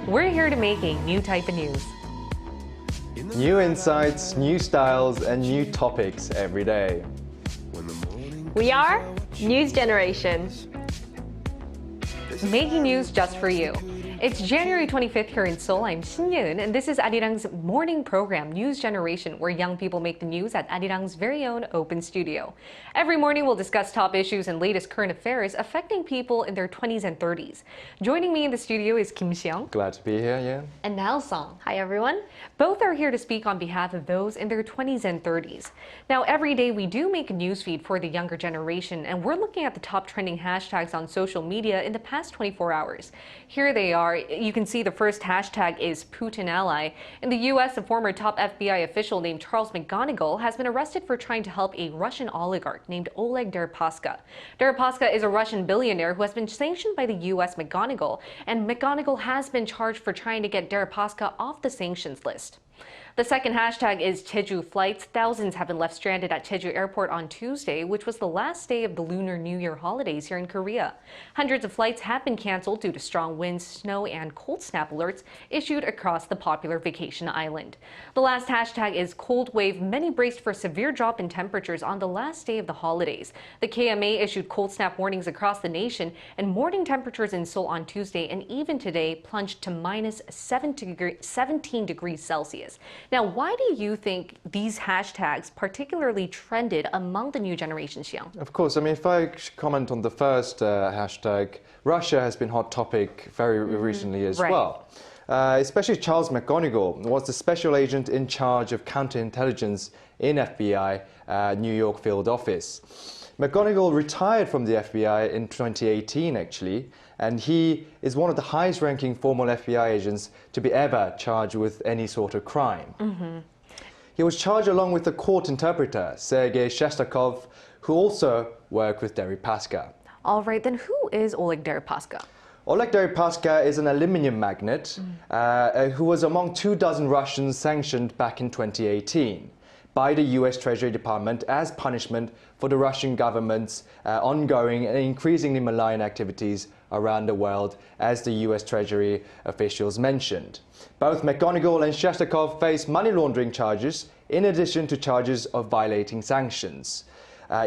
We're here to make a new type of news. New insights, new styles, and new topics every day. We are News Generation. Making news just for you. It's January 25th here in Seoul. I'm Shin-Yoon, and this is Arirang's morning program, News Generation, where young people make the news at Arirang's very own open studio. Every morning, we'll discuss top issues and latest current affairs affecting people in their 20s and 30s. Joining me in the studio is Kim Seong. Glad to be here, yeah. And Nal Song. Hi, everyone. Both are here to speak on behalf of those in their 20s and 30s. Now, every day we do make a newsfeed for the younger generation, and we're looking at the top trending hashtags on social media in the past 24 hours. Here they are. You can see the first hashtag is Putin ally. In the U.S., a former top FBI official named Charles McGonigal has been arrested for trying to help a Russian oligarch named Oleg Deripaska. Deripaska is a Russian billionaire who has been sanctioned by the U.S. McGonigal, and McGonigal has been charged for trying to get Deripaska off the sanctions list. The second hashtag is Jeju flights. Thousands have been left stranded at Jeju Airport on Tuesday, which was the last day of the Lunar New Year holidays here in Korea. Hundreds of flights have been canceled due to strong winds, snow, and cold snap alerts issued across the popular vacation island. The last hashtag is cold wave. Many braced for a severe drop in temperatures on the last day of the holidays. The KMA issued cold snap warnings across the nation, and morning temperatures in Seoul on Tuesday and even today plunged to minus 17 degrees Celsius. Now, why do you think these hashtags particularly trended among the new generation, Xiang? Of course, I mean, if I comment on the first hashtag, Russia has been hot topic very recently as well. Especially Charles McGonigal was the special agent in charge of counterintelligence in FBI New York field office. McGonigal retired from the FBI in 2018, actually, and he is one of the highest-ranking former FBI agents to be ever charged with any sort of crime. He was charged along with the court interpreter, Sergei Shestakov, who also worked with Deripaska. All right, then who is Oleg Deripaska? Oleg Deripaska is an aluminium magnate who was among 24 Russians sanctioned back in 2018 by the US Treasury Department as punishment for the Russian government's ongoing and increasingly malign activities around the world, as the US Treasury officials mentioned. Both McGonigal and Shestakov face money laundering charges, in addition to charges of violating sanctions.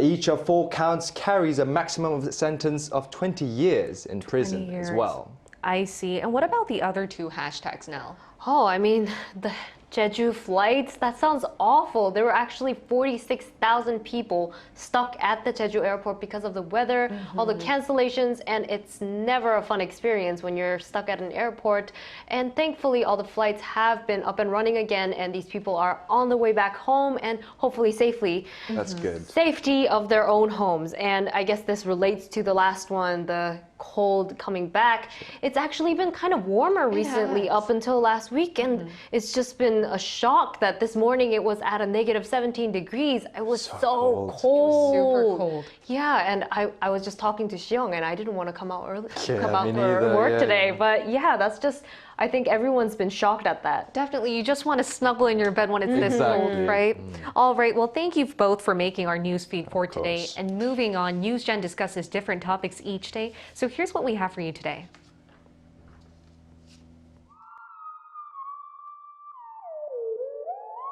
Each of 4 counts carries a maximum sentence of 20 years in prison as well. I see. And what about the other 2 hashtags now? Oh, I mean, the Jeju flights, that sounds awful. There were actually 46,000 people stuck at the Jeju airport because of the weather, all the cancellations, and it's never a fun experience when you're stuck at an airport. And thankfully, all the flights have been up and running again, and these people are on the way back home and hopefully safely. That's good. Safety of their own homes. And I guess this relates to the last one, the cold coming back. It's actually been kind of warmer recently up until last week, and it's just been a shock that this morning it was at a negative 17 degrees. It was so cold. It was super cold. Yeah, and I was just talking to Xiong, and I didn't want to come out early, Yeah, come out me for neither. work today. But yeah, that's just, I think everyone's been shocked at that. Definitely, you just want to snuggle in your bed when it's this cold, right? All right, well, thank you both for making our news feed for today. And moving on, NewsGen discusses different topics each day. So here's what we have for you today.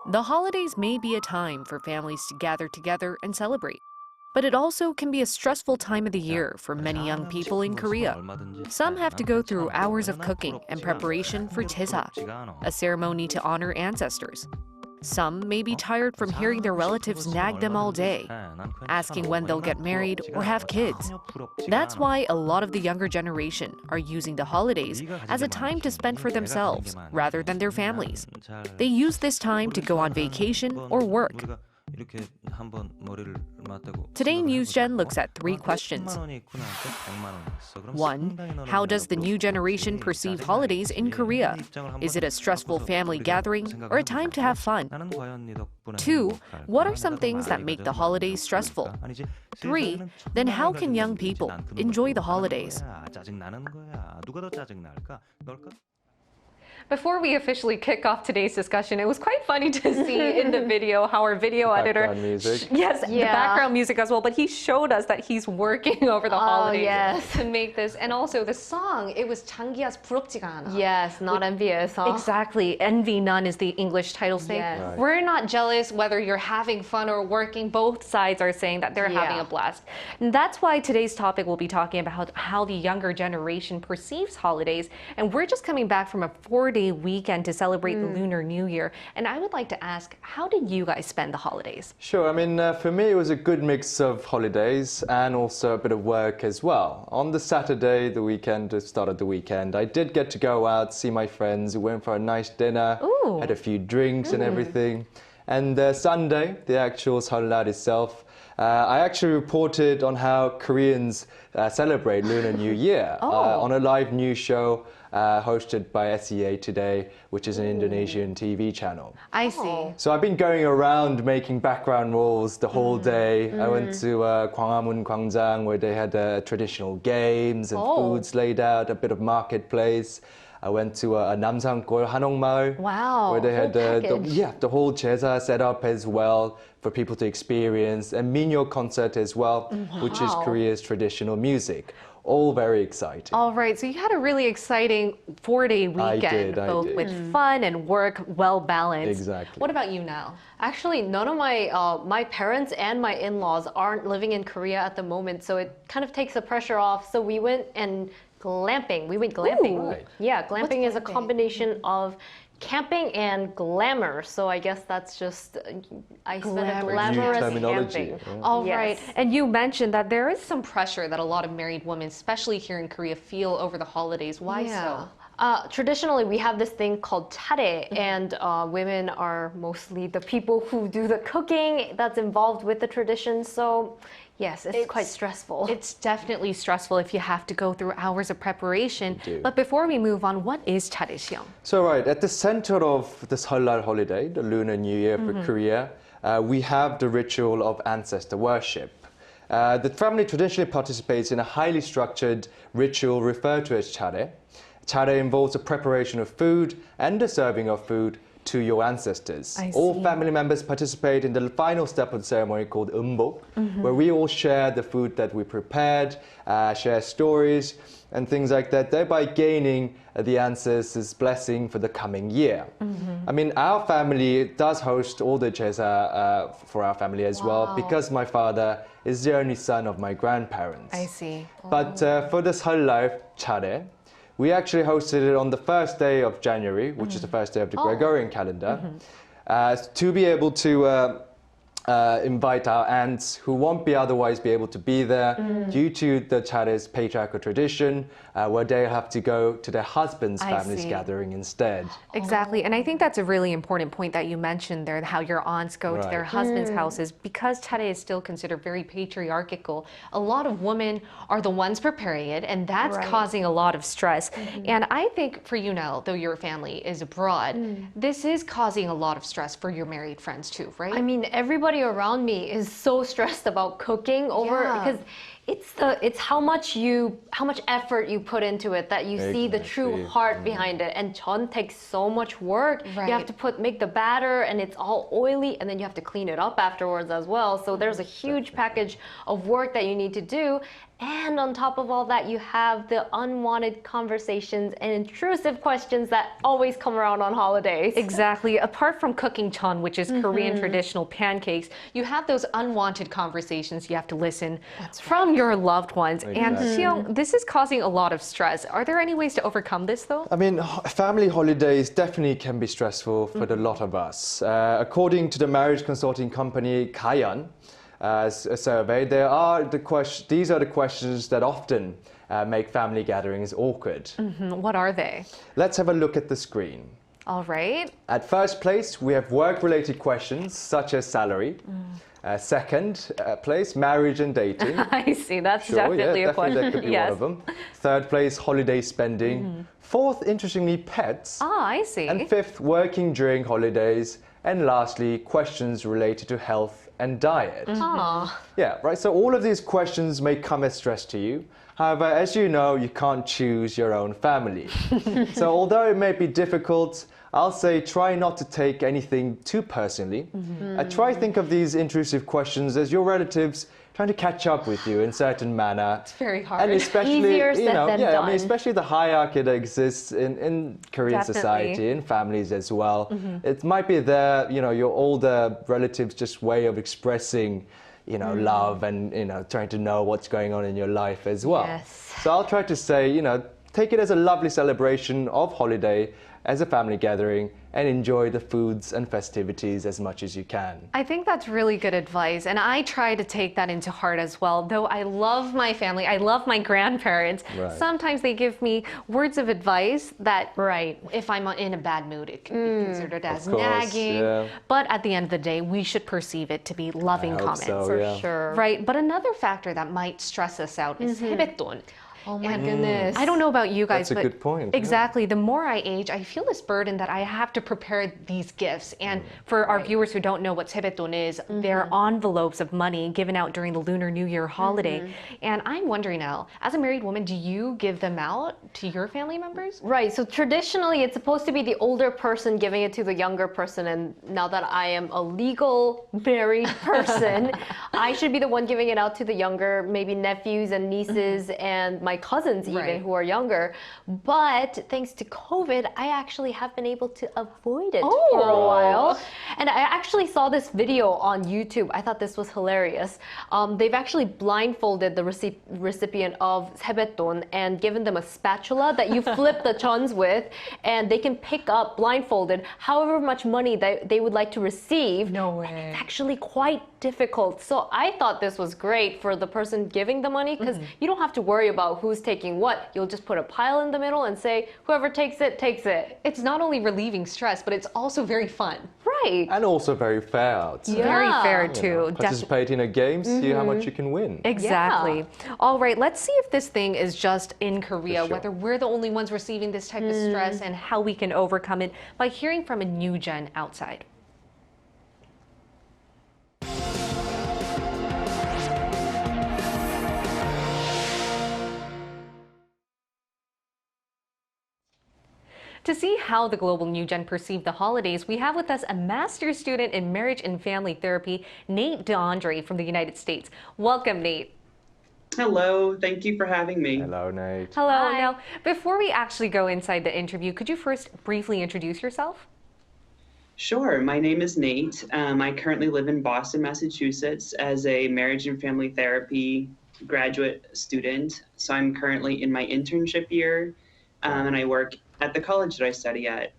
The holidays may be a time for families to gather together and celebrate. But it also can be a stressful time of the year for many young people in Korea. Some have to go through hours of cooking and preparation for 제사, a ceremony to honor ancestors. Some may be tired from hearing their relatives nag them all day, asking when they'll get married or have kids. That's why a lot of the younger generation are using the holidays as a time to spend for themselves rather than their families. They use this time to go on vacation or work. Today, NewsGen looks at 3 questions. 1. How does the new generation perceive holidays in Korea? Is it a stressful family gathering or a time to have fun? 2. What are some things that make the holidays stressful? 3. Then how can young people enjoy the holidays? Before we officially kick off today's discussion, it was quite funny to see in the video how our video editor, Background music. yes, the background music as well, but he showed us that he's working over the holidays to make this. And also the song, it was 장기야's 부럽지가 않아. Yes, not envious, huh? Exactly. Envy none is the English title saying. Yes. Right. We're not jealous whether you're having fun or working. Both sides are saying that they're having a blast. And that's why today's topic will be talking about how the younger generation perceives holidays. And we're just coming back from a 4-day weekend to celebrate the Lunar New Year. And I would like to ask, how did you guys spend the holidays? Sure. I mean, for me, it was a good mix of holidays and also a bit of work as well. On the Saturday, the weekend, the start of the weekend, I did get to go out, see my friends. We went for a nice dinner, had a few drinks and everything. And Sunday, the actual 설날 itself, I actually reported on how Koreans celebrate Lunar New Year on a live news show hosted by SEA Today, which is an Indonesian TV channel. I see. So I've been going around making background roles the whole day. I went to Gwanghwamun Gwangjang where they had traditional games and foods laid out, a bit of marketplace. I went to Namsangol Hanongmaul, where they had the whole 제사 set up as well for people to experience, and Minyo concert as well, which is Korea's traditional music. All very exciting. All right, so you had a really exciting 4-day weekend, both with fun and work, well balanced. Exactly. What about you now? Actually, none of my parents and my in-laws aren't living in Korea at the moment, so it kind of takes the pressure off. So we went glamping. We went glamping. Ooh. Right. Yeah, glamping is a glamping? combination of camping and glamour. So I guess that's just I spent a glamorous terminology. camping. All Yes. right, and you mentioned that there is some pressure that a lot of married women, especially here in Korea, feel over the holidays. Why so? Traditionally, we have this thing called 차례, and women are mostly the people who do the cooking that's involved with the tradition. So, yes, it's quite stressful. It's definitely stressful if you have to go through hours of preparation. But before we move on, what is 차례시험? So right, at the center of this 설날 holiday, the Lunar New Year for Korea, we have the ritual of ancestor worship. The family traditionally participates in a highly structured ritual referred to as 차례. 차례 involves the preparation of food and the serving of food to your ancestors. All family members participate in the final step of the ceremony called 음복, where we all share the food that we prepared, share stories and things like that, thereby gaining the ancestors' blessing for the coming year. I mean, our family does host all the 제사 for our family as well, because my father is the only son of my grandparents. I see. But for this 설날 차례, we actually hosted it on the first day of January, which is the first day of the Gregorian calendar, to be able to invite our aunts who won't be otherwise be able to be there due to the 차례's patriarchal tradition, where they have to go to their husband's family's gathering instead. Exactly, and I think that's a really important point that you mentioned there, how your aunts go to their husbands' houses. Because 차례 is still considered very patriarchal, a lot of women are the ones preparing it, and that's causing a lot of stress. And I think for you now, though your family is abroad, this is causing a lot of stress for your married friends too, right? I mean, everybody around me is so stressed about cooking because it's how much effort you put into it that you see the true heart behind it. And 전 takes so much work. You have to make the batter, and it's all oily, and then you have to clean it up afterwards as well. So there's a huge package of work that you need to do. And on top of all that, you have the unwanted conversations and intrusive questions that always come around on holidays. Exactly. Apart from cooking chon, which is Korean traditional pancakes, you have those unwanted conversations you have to listen from your loved ones. And Seong, this is causing a lot of stress. Are there any ways to overcome this, though? I mean, family holidays definitely can be stressful for the lot of us. According to the marriage consulting company Kayan, a survey, these are the questions that often make family gatherings awkward. What are they? Let's have a look at the screen. All right. At first place, we have work-related questions such as salary. Second place, marriage and dating. I see. That's definitely a question. That could be one of them. Third place, holiday spending. Fourth, interestingly, pets. Ah, I see. And fifth, working during holidays. And lastly, questions related to health and diet? Aw. Yeah, right. So all of these questions may come as stress to you. However, as you know, you can't choose your own family. So although it may be difficult, I'll say try not to take anything too personally. Try think of these intrusive questions as your relatives trying to catch up with you in certain manner. It's very hard. And especially, Easier said than I done. mean, especially the hierarchy that exists in Korean Definitely. society, in families as well. It might be their, your older relatives' just way of expressing, love and, trying to know what's going on in your life as well. Yes. So I'll try to say, take it as a lovely celebration of holiday, as a family gathering, and enjoy the foods and festivities as much as you can. I think that's really good advice, and I try to take that into heart as well. Though I love my family, I love my grandparents, Right. sometimes they give me words of advice that, if I'm in a bad mood, it can be considered as course, nagging. yeah. But at the end of the day, we should perceive it to be loving I hope comments. so, For yeah. sure. Right, but another factor that might stress us out is 세뱃돈. Oh my goodness. I don't know about you guys, That's a but good point, yeah. exactly. The more I age, I feel this burden that I have to prepare these gifts. And for our viewers who don't know what sebeton is, they're envelopes of money given out during the Lunar New Year holiday. And I'm wondering now, as a married woman, do you give them out to your family members? Right, so traditionally it's supposed to be the older person giving it to the younger person, and now that I am a legal married person, I should be the one giving it out to the younger, maybe nephews and nieces and my cousins even Right. who are younger. But thanks to COVID, I actually have been able to avoid it for a Oh. while. And I actually saw this video on YouTube. I thought this was hilarious. They've actually blindfolded the recipient of sebeton and given them a spatula that you flip the chons with, and they can pick up blindfolded however much money they would like to receive. No And way. it's actually quite difficult. So I thought this was great for the person giving the money, because you don't have to worry about who's taking what. You'll just put a pile in the middle and say, whoever takes it, takes it. It's not only relieving stress, but it's also very fun. Right. And also very fair, I would say. Very Yeah. fair You know, too. Definitely. participate in a game, see how much you can win. Exactly. All right, let's see if this thing is just in Korea, sure. whether we're the only ones receiving this type of stress and how we can overcome it by hearing from a new gen outside. To see how the global new gen perceive the holidays, we have with us a master's student in marriage and family therapy, Nate DeAndre from the United States. Welcome, Nate. Hello, thank you for having me. Hello, Nate. Hello. Hi. Now, before we actually go inside the interview, could you first briefly introduce yourself? Sure, my name is Nate. I currently live in Boston, Massachusetts as a marriage and family therapy graduate student. So I'm currently in my internship year, and I work at the college that I study at.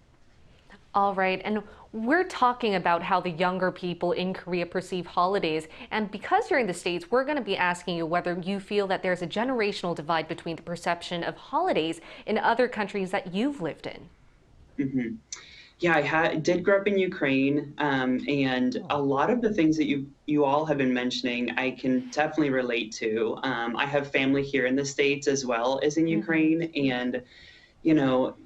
All right, and we're talking about how the younger people in Korea perceive holidays. And because you're in the States, we're going to be asking you whether you feel that there's a generational divide between the perception of holidays in other countries that you've lived in. hmm Yeah, did grow up in Ukraine, and a lot of the things that you all have been mentioning, I can definitely relate to. I have family here in the States as well as in Ukraine, and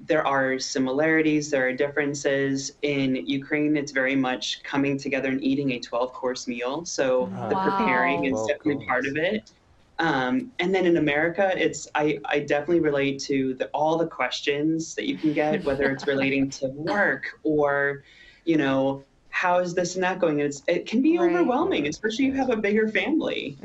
there are similarities, there are differences. In Ukraine, it's very much coming together and eating a 12-course meal, so the preparing is 12 definitely part of courses. it. And then in America, I definitely relate to all the questions that you can get, whether it's relating to work or, how is this and that going? It can be Right. overwhelming, especially if you have a bigger family.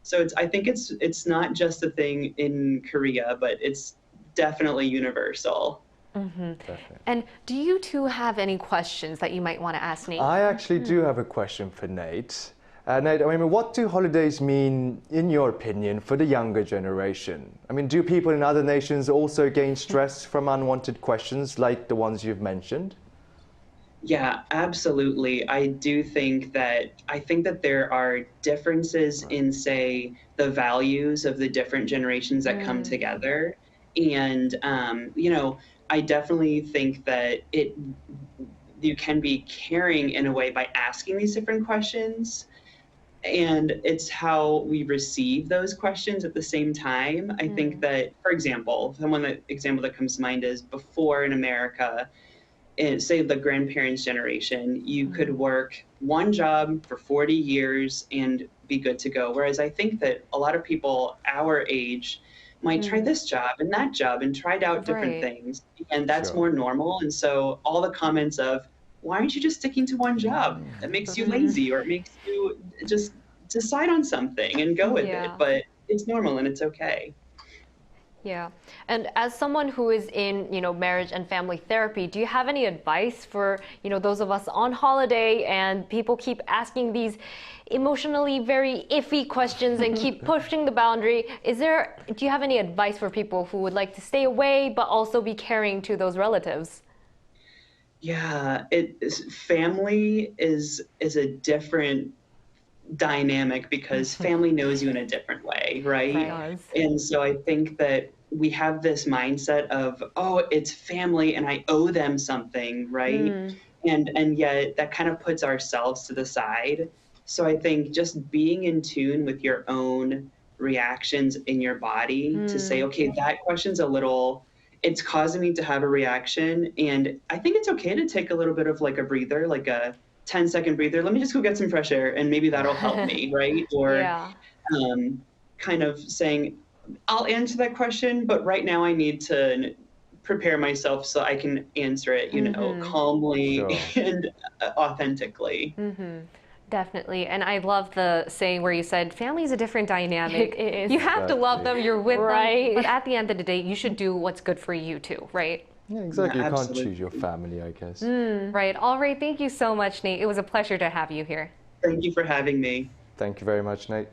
So I think it's not just a thing in Korea, but it's definitely universal. Definitely. And do you two have any questions that you might want to ask Nate? I actually do have a question for Nate. Nate, I mean, what do holidays mean, in your opinion, for the younger generation? I mean, do people in other nations also gain stress from unwanted questions like the ones you've mentioned? Yeah, absolutely. I think that there are differences in, say, the values of the different generations that come together. And, I definitely think that you can be caring in a way by asking these different questions. And it's how we receive those questions at the same time. I think that, for example, example that comes to mind is before in America, say the grandparents' generation, you could work one job for 40 years and be good to go. Whereas I think that a lot of people our age might try this job and tried out different Right. things. And that's Sure. more normal. And so all the comments of, why aren't you just sticking to one job? That makes you lazy or it makes you just decide on something and go with it. Yeah. But it's normal and it's okay. Yeah. And as someone who is in, marriage and family therapy, do you have any advice for, those of us on holiday and people keep asking these emotionally very iffy questions and keep pushing the boundary? Do you have any advice for people who would like to stay away but also be caring to those relatives? Yeah, family is a different dynamic because family knows you in a different way, right? Right. And so I think that we have this mindset of, oh, it's family and I owe them something, right? And yet that kind of puts ourselves to the side. So I think just being in tune with your own reactions in your body to say, okay, that question's it's causing me to have a reaction. And I think it's okay to take a little bit of like a breather, like a 10-second breather. Let me just go get some fresh air and maybe that'll help me, right? Or Yeah. kind of saying, I'll answer that question, but right now I need to prepare myself so I can answer it, calmly Sure. and authentically. Definitely. And I love the saying where you said family is a different dynamic. It is. You have to love them, you're with Right. them. But at the end of the day, you should do what's good for you too, right? Yeah, exactly. Yeah, You can't absolutely. choose your family, I guess. Right. All right. Thank you so much, Nate. It was a pleasure to have you here. Thank you for having me. Thank you very much, Nate.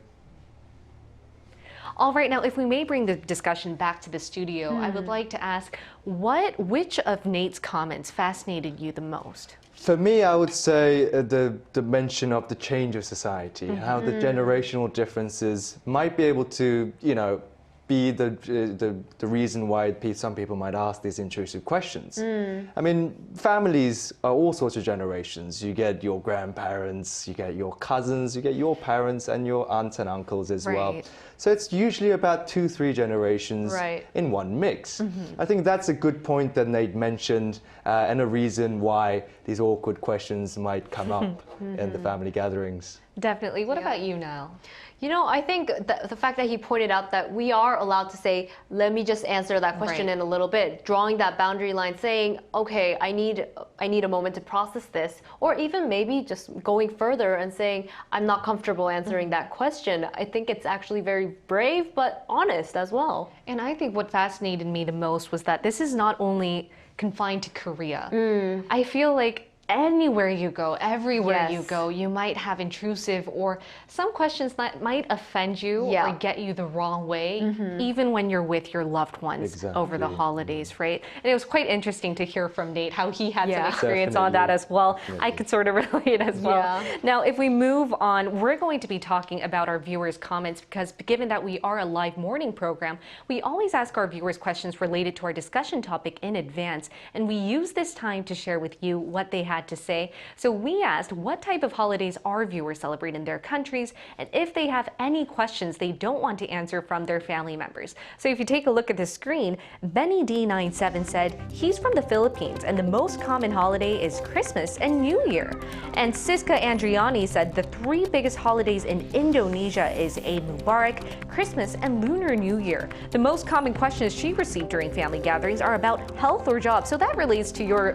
All right, now if we may bring the discussion back to the studio, I would like to ask which of Nate's comments fascinated you the most? For me, I would say the mention of the change of society, how the generational differences might be able to, be the reason why some people might ask these intrusive questions. I mean, families are all sorts of generations. You get your grandparents, you get your cousins, you get your parents and your aunts and uncles as well. Right. So it's usually about 2-3 generations Right. in one mix. I think that's a good point that Nate mentioned and a reason why these awkward questions might come up in the family gatherings. Definitely. What about you, Niall? I think the fact that he pointed out that we are allowed to say, let me just answer that question Right. in a little bit, drawing that boundary line, saying, okay, I need a moment to process this, or even maybe just going further and saying, I'm not comfortable answering that question. I think it's actually very brave, but honest as well. And I think what fascinated me the most was that this is not only confined to Korea. I feel like anywhere you go, everywhere you Yes. go, you might have intrusive or some questions that might offend you Yeah. or get you the wrong way, even when you're with your loved ones over the Exactly. holidays, right? And it was quite interesting to hear from Nate how he had some Yeah. experience on that Definitely. as well. I could sort of relate as well. Yeah. Now, if we move on, we're going to be talking about our viewers' comments because given that we are a live morning program, we always ask our viewers questions related to our discussion topic in advance, and we use this time to share with you what they had to say. So we asked what type of holidays our viewers celebrate in their countries, and if they have any questions they don't want to answer from their family members. So if you take a look at the screen, Benny D97 said he's from the Philippines and the most common holiday is Christmas and New Year. And Siska Andriani said the 3 biggest holidays in Indonesia is Eid Mubarak, Christmas, and Lunar New Year. The most common questions she received during family gatherings are about health or job. So that relates to your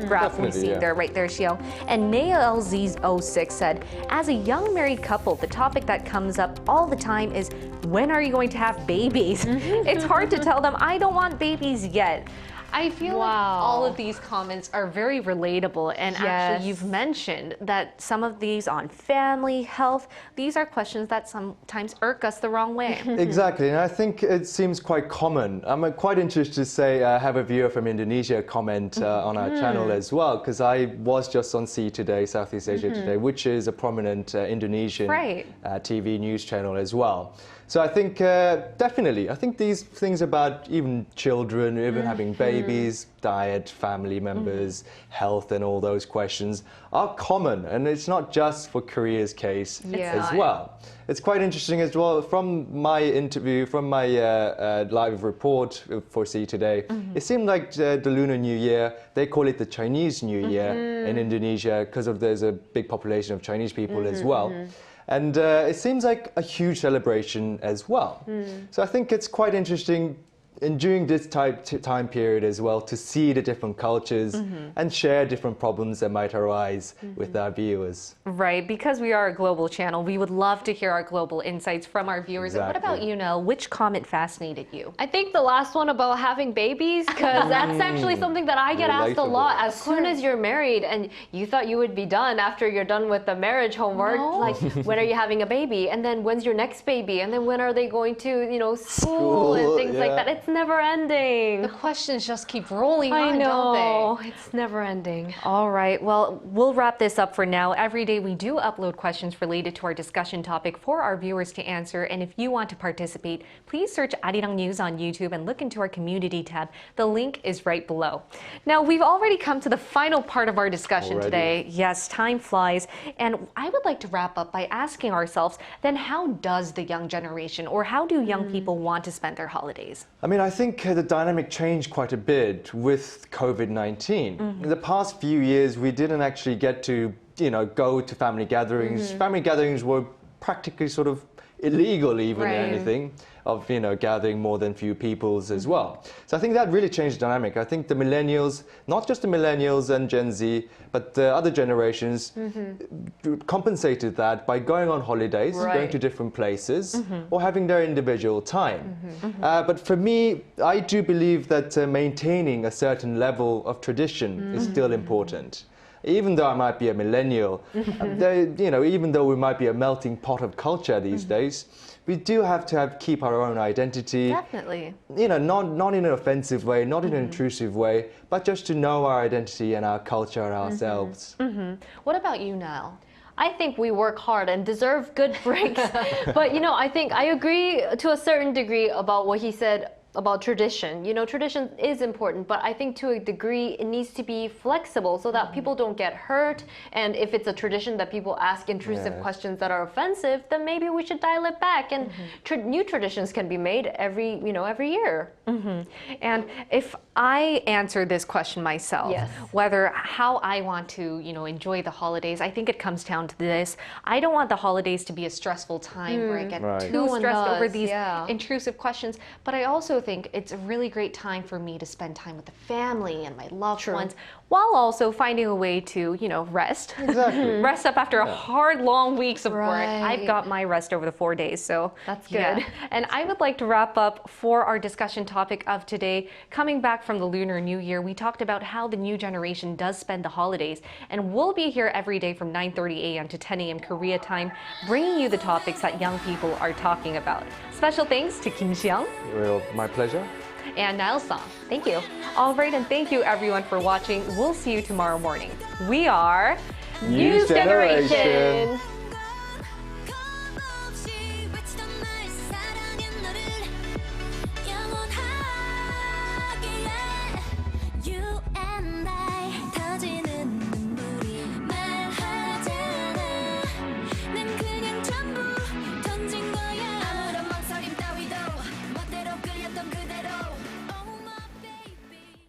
graph we Definitely, see yeah. there, right there, Xiao. And Naya LZ06 said, as a young married couple, the topic that comes up all the time is, when are you going to have babies? It's hard to tell them, I don't want babies yet. I feel like Wow. all of these comments are very relatable, and actually Yes. you've mentioned that some of these on family, health, these are questions that sometimes irk us the wrong way. Exactly, and I think it seems quite common. I'm quite interested to say have a viewer from Indonesia comment on our channel as well, because I was just on See Today, Southeast Asia Today, which is a prominent Indonesian Right. TV news channel as well. So I think definitely, I think these things about even children, even having babies, diet, family members, health and all those questions are common. And it's not just for Korea's case as well. It's quite interesting as well from my interview, from my live report for See Today. It seemed like the Lunar New Year, they call it the Chinese New Year in Indonesia because there's a big population of Chinese people as well. And it seems like a huge celebration as well. So I think it's quite interesting during this time period as well to see the different cultures and share different problems that might arise with our viewers. Right, because we are a global channel, we would love to hear our global insights from our viewers. And what about you, Nell? Which comment fascinated you? I think the last one about having babies, because that's actually something that I get asked a lot. As soon as you're married and you thought you would be done after you're done with the marriage homework, like when are you having a baby? And then when's your next baby? And then when are they going to, school and things like that? It's never ending. The questions just keep rolling I on, know. don't they? It's never ending. All right, well, we'll wrap this up for now. Every day we do upload questions related to our discussion topic for our viewers to answer. And if you want to participate, please search Arirang News on YouTube and look into our community tab. The link is right below. Now, we've already come to the final part of our discussion today. Yes, time flies. And I would like to wrap up by asking ourselves, then how does the young generation or how do young people want to spend their holidays? I mean, I think the dynamic changed quite a bit with COVID-19. In the past few years, we didn't actually get to, go to family gatherings. Family gatherings were practically sort of illegal even anything of, gathering more than few peoples as well. So I think that really changed the dynamic. I think the millennials, not just the millennials and Gen Z, but the other generations compensated that by going on holidays, going to different places, or having their individual time. But for me, I do believe that maintaining a certain level of tradition is still important. Even though I might be a millennial, even though we might be a melting pot of culture these days, we do have to keep our own identity. Definitely. Not in an offensive way, not in an intrusive way, but just to know our identity and our culture ourselves. What about you, Nell? I think we work hard and deserve good breaks. But, I think I agree to a certain degree about what he said about tradition. Tradition is important, but I think to a degree it needs to be flexible so that people don't get hurt. And if it's a tradition that people ask intrusive questions that are offensive, then maybe we should dial it back. And new traditions can be made every year. And if I answer this question myself, whether how I want to, enjoy the holidays, I think it comes down to this. I don't want the holidays to be a stressful time where I get too stressed over these intrusive questions, but I also think it's a really great time for me to spend time with the family and my loved ones, while also finding a way to, rest. Rest up after a hard, long weeks of work. I've got my rest over the 4 days, so that's good. And I would like to wrap up for our discussion topic of today. Coming back from the Lunar New Year, we talked about how the new generation does spend the holidays, and we'll be here every day from 9:30 a.m. to 10 a.m. Korea time, bringing you the topics that young people are talking about. Special thanks to Kim Xiang. Well, my pleasure. And Niall Song. Thank you. All right, and thank you everyone for watching. We'll see you tomorrow morning. We are News Generation.